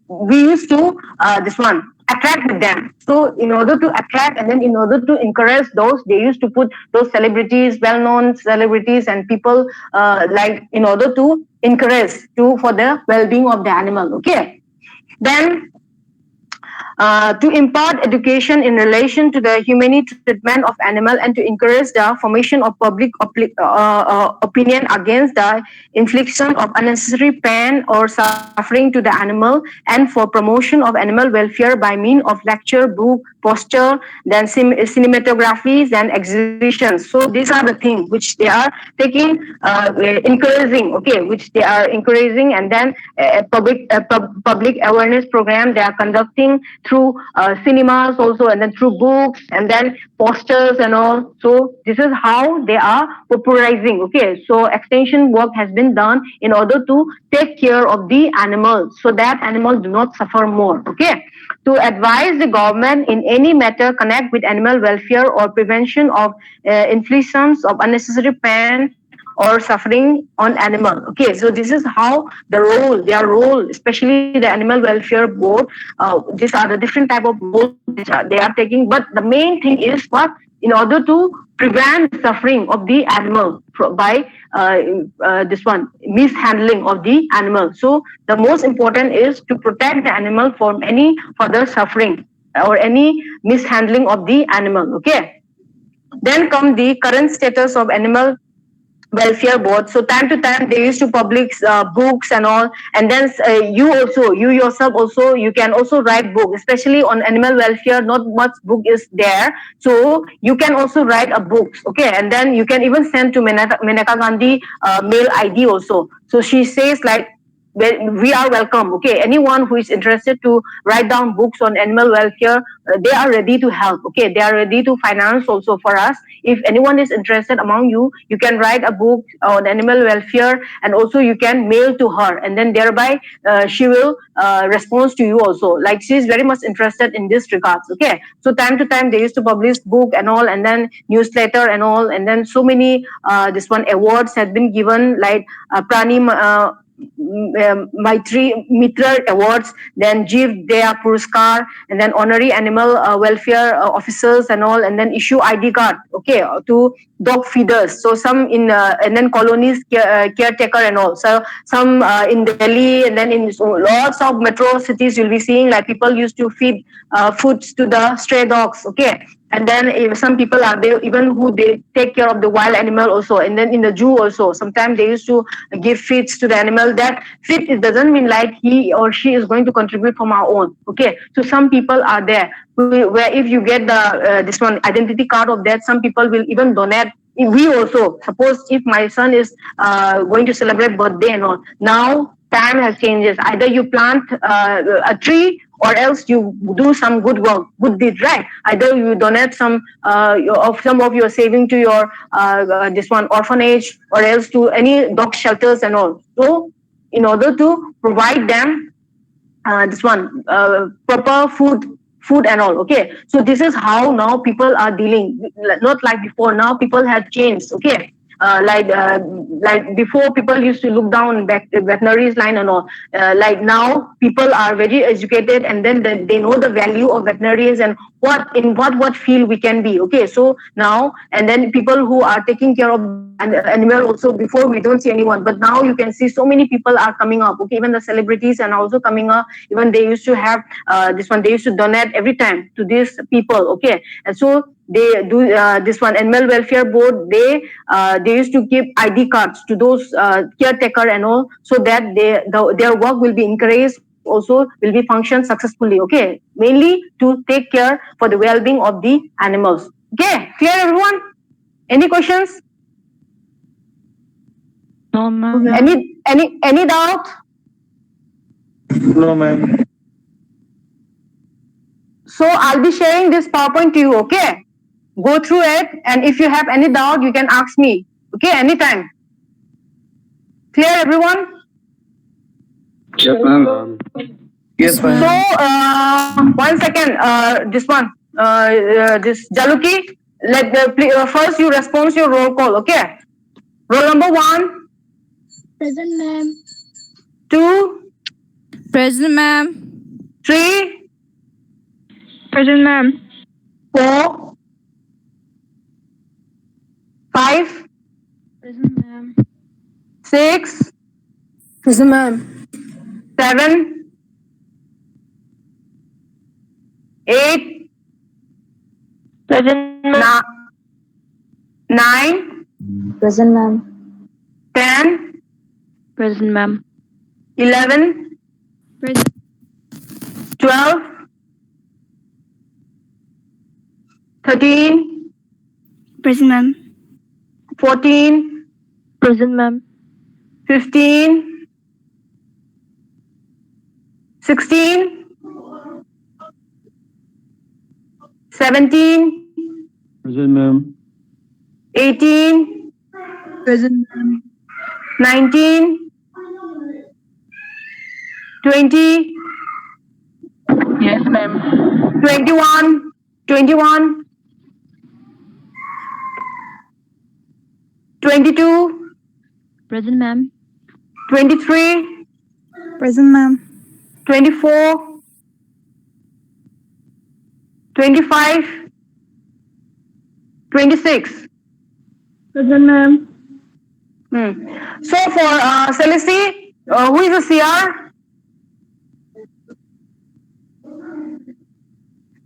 we used to this one attract with them. So in order to attract and then in order to encourage those, they used to put those celebrities, well-known celebrities and people like in order to encourage to for the well-being of the animal, okay. Then to impart education in relation to the humane treatment of animal, and to encourage the formation of public opinion against the infliction of unnecessary pain or suffering to the animal, and for promotion of animal welfare by means of lecture, book, poster, then cinematographies and exhibitions. So these are the things which they are taking, encouraging, okay, which they are encouraging, and then public awareness program they are conducting through cinemas also, and then through books, and then posters and all. So this is how they are popularizing, okay. So extension work has been done in order to take care of the animals, so that animals do not suffer more, okay. To advise the government in any matter connect with animal welfare or prevention of inflictions of unnecessary pain or suffering on animal, okay. So this is how their role, especially the animal welfare board, these are the different type of roles which they are taking. But the main thing is what, in order to prevent suffering of the animal by this one mishandling of the animal. So the most important is to protect the animal from any further suffering or any mishandling of the animal. Okay. Then come the current status of animal welfare board. So time to time they used to publish books and all, and then you yourself also, you can also write book, especially on animal welfare. Not much book is there, so you can also write a book. Okay, and then you can even send to Maneka Gandhi mail ID also. So she says like, we are welcome. Okay, anyone who is interested to write down books on animal welfare, they are ready to help. Okay, they are ready to finance also for us. If anyone is interested among you, you can write a book on animal welfare, and also you can mail to her, and then thereby she will respond to you also. Like, she is very much interested in this regards. Okay, so time to time they used to publish book and all, and then newsletter and all, and then so many this one awards have been given, like Prani Maitri Mitra Awards, then Jeev Daya Puraskar, and then honorary animal welfare officers and all, and then issue ID card, okay, to dog feeders. So some in and then colonies caretaker and all. So some in Delhi, and then in lots of metro cities, you'll be seeing like people used to feed foods to the stray dogs. Okay, and then some people are there even who they take care of the wild animal also, and then in the zoo also sometimes they used to give feeds to the animal. That feed, it doesn't mean like he or she is going to contribute from our own. Okay, so some people are there where if you get the this one identity card of that, some people will even donate. We also, suppose if my son is going to celebrate birthday and all, now time has changes. Either you plant a tree, or else you do some good work, good deed, right? Either you donate some of some of your saving to your this one orphanage, or else to any dog shelters and all. So in order to provide them this one proper food and all. Okay, so this is how now people are dealing, not like before. Now people have changed. Okay, like before people used to look down veterinaries line and all. Like now people are very educated, and then they know the value of veterinarians and what field we can be. Okay, so now, and then people who are taking care of animal also, before we don't see anyone, but now you can see so many people are coming up. Okay, even the celebrities are also coming up. Even they used to have this one, they used to donate every time to these people. Okay, and so they do this one animal welfare board, they used to give ID cards to those caretaker and all, so that their work will be encouraged, also will be function successfully. Okay, mainly to take care for the well-being of the animals. Okay, clear everyone? Any questions? No, ma'am. Any doubt? No, ma'am. So I'll be sharing this PowerPoint to you. Okay, go through it, and if you have any doubt, you can ask me. Okay, anytime. Clear everyone? Yes, ma'am. Yes, So ma'am. 1 second, this one, this Jaluki, first you respond your roll call. Okay, roll number 1, Present, ma'am. 2, Present, ma'am. 3, Present, ma'am. 4, 5, Present, ma'am. 6, Present, ma'am. 7, 8, Present, 9, Present, ma'am. 10, Present, ma'am. 11, Present. 12, 13, Present, ma'am. 14, Present, ma'am. 15, 16, 17, Present, ma'am. 18, Present, ma'am. 19, 20, Yes, ma'am. 21, 21, 22, Present, ma'am. 23, Present, ma'am. 24, 25, 26, Present, ma'am. So for Celeste, who is the CR?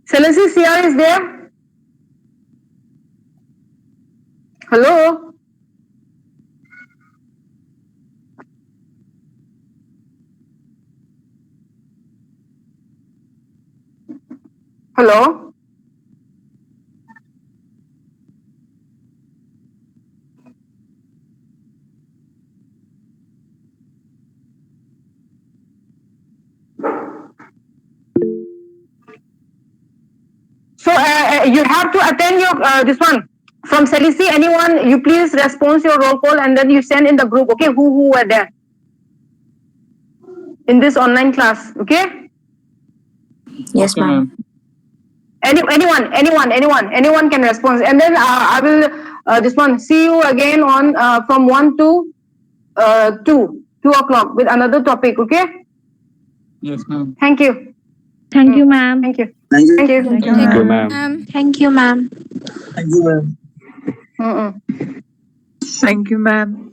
Celeste, CR is there? Hello? Hello? So you have to attend your this one from Celeste. Anyone, you please respond your roll call and then you send in the group. Okay, who were there in this online class? Okay. Yes, Okay, ma'am. Anyone can respond, and then I will this one see you again on from 1 to 2 o'clock with another topic. Okay. Yes, ma'am. Thank you. Thank you, ma'am. Thank you. Thank you. Thank you. Thank you, Thank you, ma'am. ma'am. Thank you, ma'am. Thank you, ma'am. Mm-mm. Thank you, ma'am.